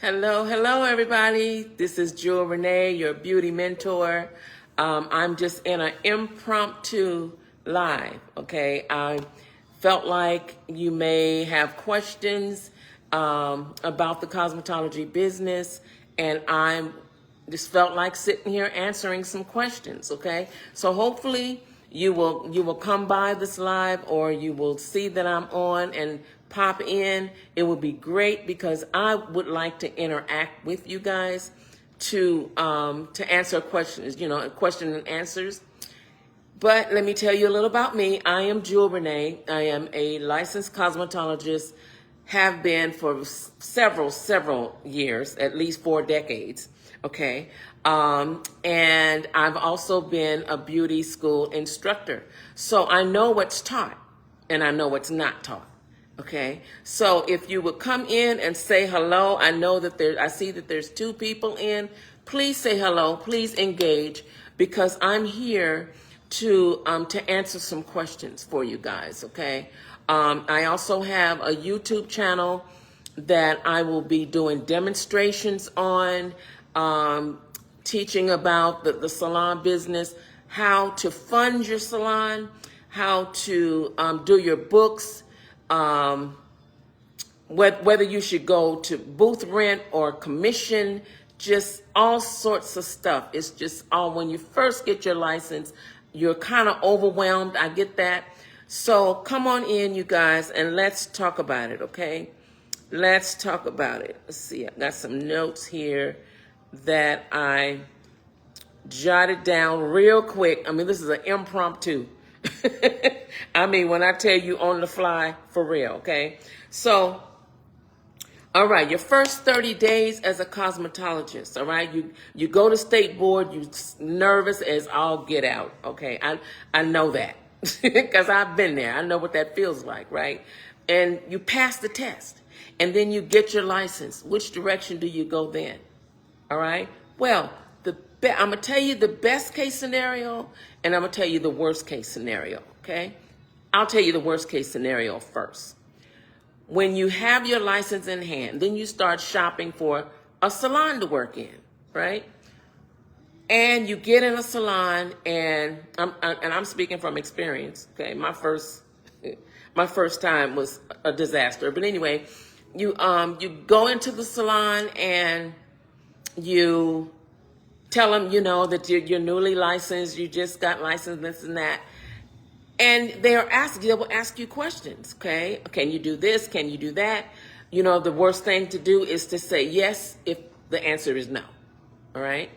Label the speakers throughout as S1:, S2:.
S1: Hello, everybody. This is Jewel Renee, your beauty mentor. I'm just in an impromptu live, okay? I felt like you may have questions about the cosmetology business, and I just felt like sitting here answering some questions, okay? So hopefully you will come by this live, or you will see that I'm on and pop in. It would be great because I would like to interact with you guys to answer questions, question and answers. But let me tell you a little about me. I am Jewel Renee. I am a licensed cosmetologist, have been for several years, at least 4 decades. Okay. And I've also been a beauty school instructor. So I know what's taught and I know what's not taught. Okay. So if you would come in and say hello, I know that I see that there's 2 people in. Please say hello. Please engage, because I'm here to answer some questions for you guys. Okay. I also have a YouTube channel that I will be doing demonstrations on, teaching about the salon business, how to fund your salon, how to do your books, whether you should go to booth rent or commission, just all sorts of stuff. It's just all, when you first get your license, you're kind of overwhelmed. I get that. So come on in, you guys, and let's talk about it, okay? Let's talk about it. Let's see, I got some notes here that I jotted down real quick. I mean, this is an impromptu. I mean, when I tell you on the fly, for real, okay? So, all right, your first 30 days as a cosmetologist, all right? You go to state board, you nervous as all get out, okay? I know that because I've been there. I know what that feels like, right? And you pass the test, and then you get your license. Which direction do you go then? All right? Well, I'm going to tell you the best case scenario, and I'm going to tell you the worst case scenario, okay? I'll tell you the worst case scenario first. When you have your license in hand, then you start shopping for a salon to work in, right? And you get in a salon, and I'm speaking from experience, okay? My first time was a disaster. But anyway, you go into the salon and you tell them, that you're newly licensed, you just got licensed, this and that. And they will ask you questions, okay? Can you do this? Can you do that? The worst thing to do is to say yes if the answer is no, all right?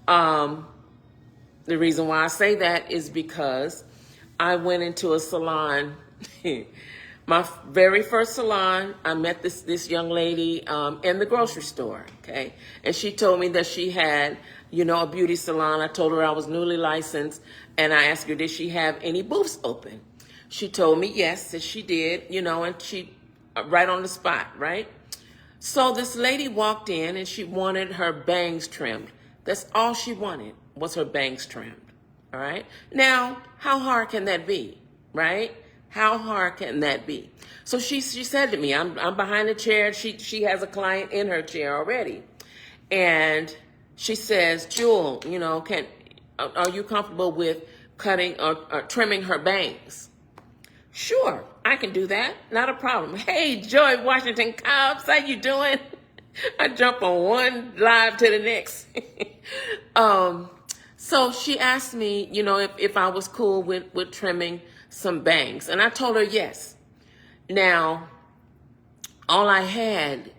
S1: The reason why I say that is because I went into a salon, my very first salon. I met this young lady in the grocery store, okay? And she told me that she had, a beauty salon. I told her I was newly licensed, and I asked her, did she have any booths open? She told me yes, that she did, and she, right on the spot, right? So this lady walked in, and she wanted her bangs trimmed. That's all she wanted, was her bangs trimmed, all right? Now, how hard can that be, right? How hard can that be? So she said to me, I'm behind the chair. She has a client in her chair already. And she says, Jewel, are you comfortable with cutting or trimming her bangs? Sure, I can do that. Not a problem. Hey, Joy Washington Cobbs, how you doing? I jump on one live to the next. So she asked me, if I was cool with trimming some bangs. And I told her yes. Now, all I had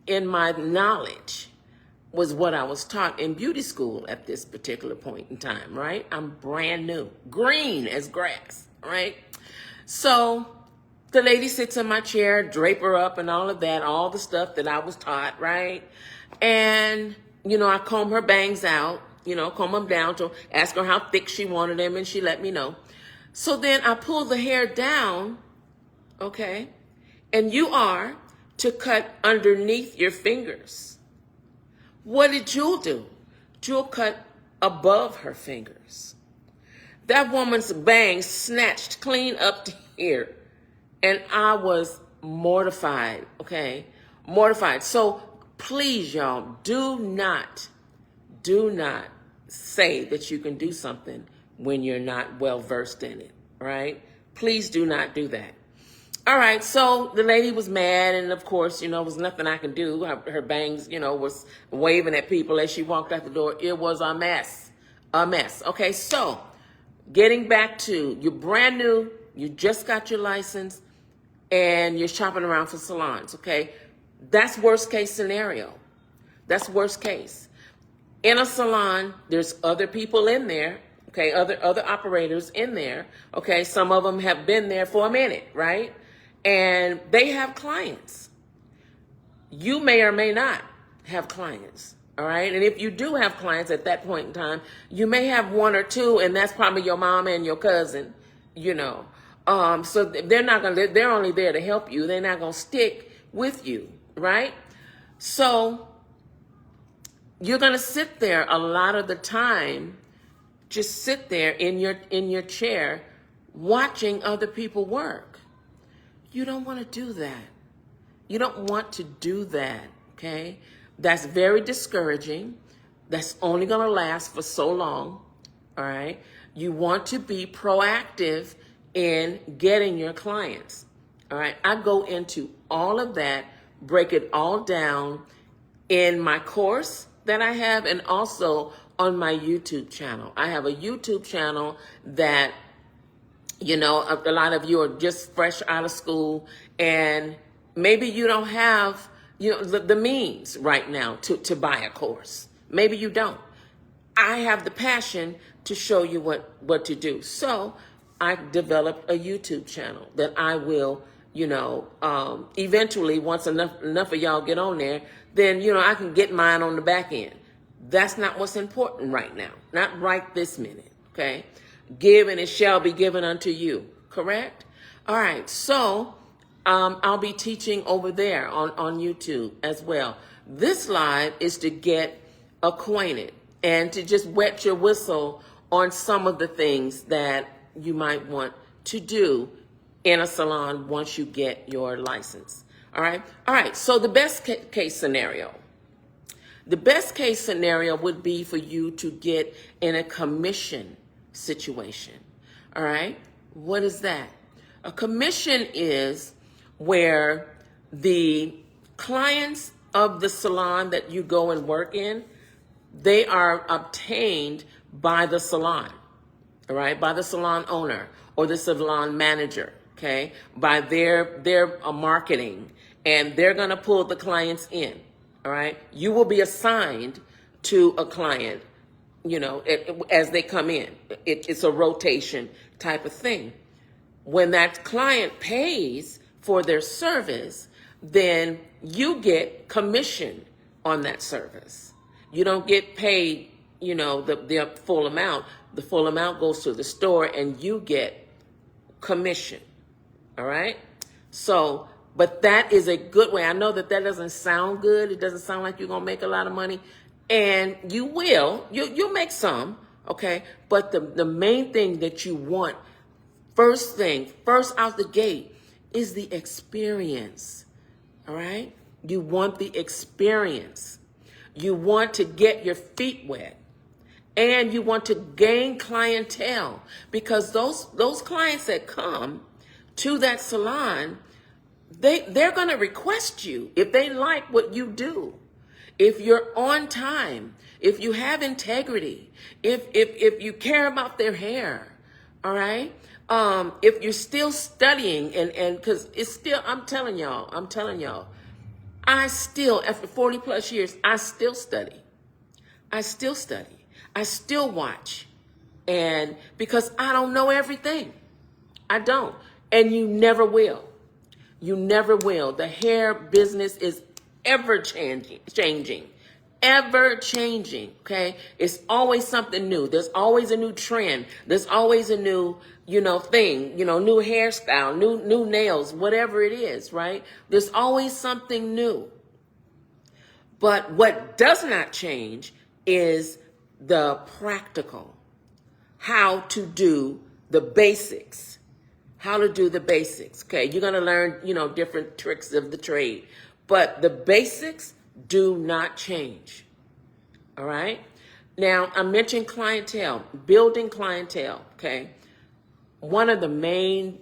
S1: in my knowledge was what I was taught in beauty school at this particular point in time, right? I'm brand new, green as grass, right? So the lady sits in my chair, drape her up and all of that, all the stuff that I was taught, right? And, I comb her bangs out, comb them down to ask her how thick she wanted them, and she let me know. So then I pull the hair down, okay? And you are to cut underneath your fingers. What did Jewel do? Jewel cut above her fingers. That woman's bangs snatched clean up to here. And I was mortified, okay? Mortified. So please, y'all, do not say that you can do something when you're not well versed in it, right? Please do not do that. All right, so the lady was mad, and of course, there was nothing I can do. Her bangs, was waving at people as she walked out the door. It was a mess, a mess. Okay, so getting back to, you're brand new, you just got your license, and you're shopping around for salons, okay? That's worst case scenario. That's worst case. In a salon, there's other people in there, okay, other operators in there, okay? Some of them have been there for a minute, right? And they have clients. You may or may not have clients, all right? And if you do have clients at that point in time, you may have one or two, and that's probably your mom and your cousin, So they're only there to help you. They're not gonna stick with you, right? So you're gonna sit there a lot of the time, just sit there in your chair watching other people work. You don't want to do that. You don't want to do that, okay? That's very discouraging. That's only going to last for so long, all right? You want to be proactive in getting your clients, all right? I go into all of that, break it all down in my course that I have, and also on my YouTube channel. I have a YouTube channel that, a lot of you are just fresh out of school, and maybe you don't have, the means right now to buy a course. Maybe you don't. I have the passion to show you what to do. So I developed a YouTube channel that I will, eventually, once enough of y'all get on there, then, I can get mine on the back end. That's not what's important right now. Not right this minute, okay? Give and it shall be given unto you, correct? All right, so I'll be teaching over there on YouTube as well. This live is to get acquainted and to just wet your whistle on some of the things that you might want to do in a salon once you get your license. All right, so the best case scenario. The best case scenario would be for you to get in a commission situation. All right, what is that? A commission is where the clients of the salon that you go and work in, they are obtained by the salon, all right, by the salon owner or the salon manager, okay, by their marketing, and they're going to pull the clients in, all right? You will be assigned to a client, as they come in. It's a rotation type of thing. When that client pays for their service, then you get commission on that service. You don't get paid, the full amount. The full amount goes to the store and you get commission, all right? So, but that is a good way. I know that doesn't sound good. It doesn't sound like you're going to make a lot of money. And you will. You'll make some, okay? But the main thing that you want, first out the gate, is the experience, all right? You want the experience. You want to get your feet wet. And you want to gain clientele, because those clients that come to that salon, they're going to request you if they like what you do. If you're on time, if you have integrity, if you care about their hair, all right? If you're still studying, and because it's still, I'm telling y'all, I still, after 40 plus years, I still study. I still watch. And because I don't know everything. I don't. And you never will. You never will. The hair business is ever changing, okay? It's always something new. There's always a new trend. There's always a new, thing, new hairstyle, new nails, whatever it is, right? There's always something new. But what does not change is the practical, how to do the basics. Okay, you're going to learn, different tricks of the trade. But the basics, do not change. All right? Now, I mentioned clientele, building clientele, okay? One of the main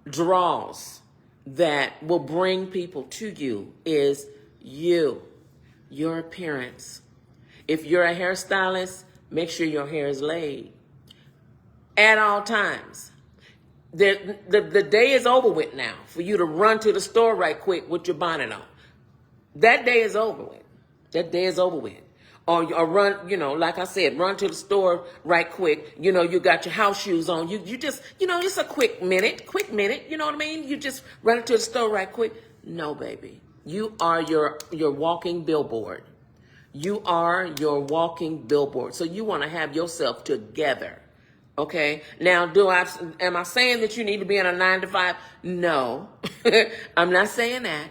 S1: draws that will bring people to you is your appearance. If you're a hairstylist, make sure your hair is laid at all times. The day is over with now for you to run to the store right quick with your bonnet on. That day is over with. That day is over with. Or run, like I said, run to the store right quick. You got your house shoes on. You just, it's a quick minute, you know what I mean? You just run to the store right quick. No, baby. You are your walking billboard. You are your walking billboard. So you want to have yourself together. Okay. Now, am I saying that you need to be in a 9-to-5? No, I'm not saying that.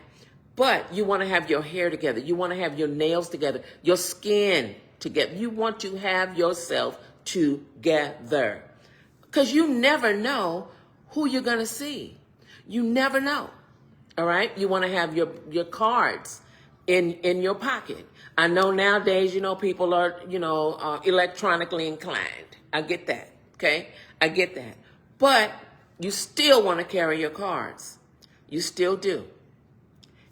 S1: But you want to have your hair together. You want to have your nails together, your skin together. You want to have yourself together. Because you never know who you're going to see. You never know. All right? You want to have your cards in your pocket. I know nowadays, people are, electronically inclined. I get that. Okay? I get that. But you still want to carry your cards. You still do.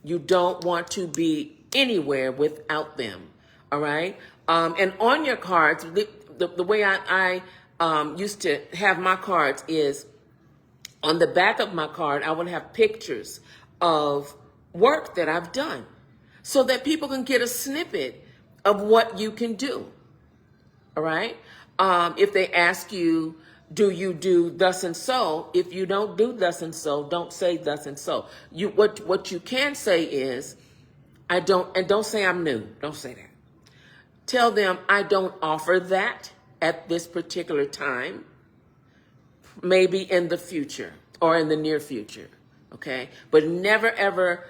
S1: You don't want to be anywhere without them, all right? And on your cards, the way I used to have my cards is on the back of my card, I would have pictures of work that I've done so that people can get a snippet of what you can do, all right? If they ask you, do you do thus and so? If you don't do thus and so, don't say thus and so. What you can say is, I don't, and don't say I'm new. Don't say that. Tell them I don't offer that at this particular time. Maybe in the future or in the near future. Okay? But never ever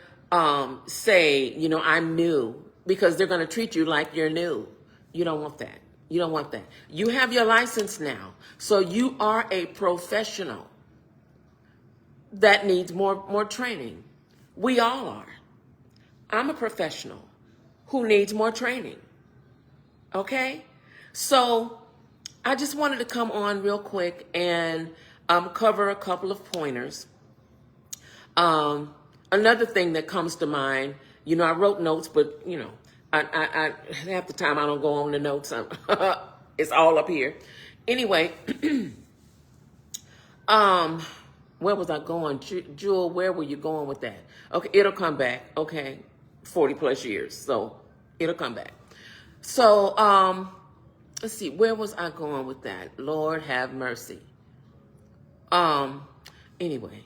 S1: say, I'm new, because they're going to treat you like you're new. You don't want that. You don't want that. You have your license now. So you are a professional that needs more training. We all are. I'm a professional who needs more training. Okay? So I just wanted to come on real quick and cover a couple of pointers. Another thing that comes to mind, I wrote notes, but, I half the time I don't go on the notes. It's all up here. Anyway, where was I going? Jewel, where were you going with that? Okay, it'll come back. Okay, 40 plus years, so it'll come back. So let's see, where was I going with that? Lord have mercy. Anyway,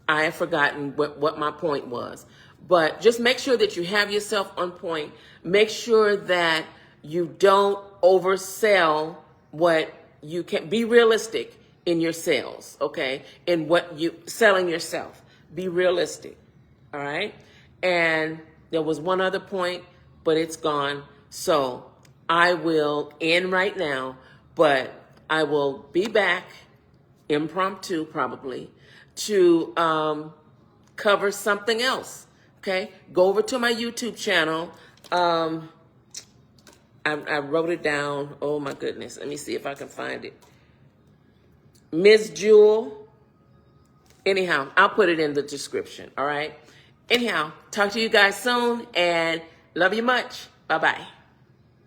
S1: I have forgotten what my point was. But just make sure that you have yourself on point. Make sure that you don't oversell what you can. Be realistic in your sales, okay? In what you selling yourself. Be realistic, all right? And there was one other point, but it's gone. So I will end right now, but I will be back, impromptu probably, to cover something else. Okay, go over to my YouTube channel. I wrote it down. Oh my goodness. Let me see if I can find it. Ms. Jewel. Anyhow, I'll put it in the description. All right. Anyhow, talk to you guys soon and love you much. Bye-bye.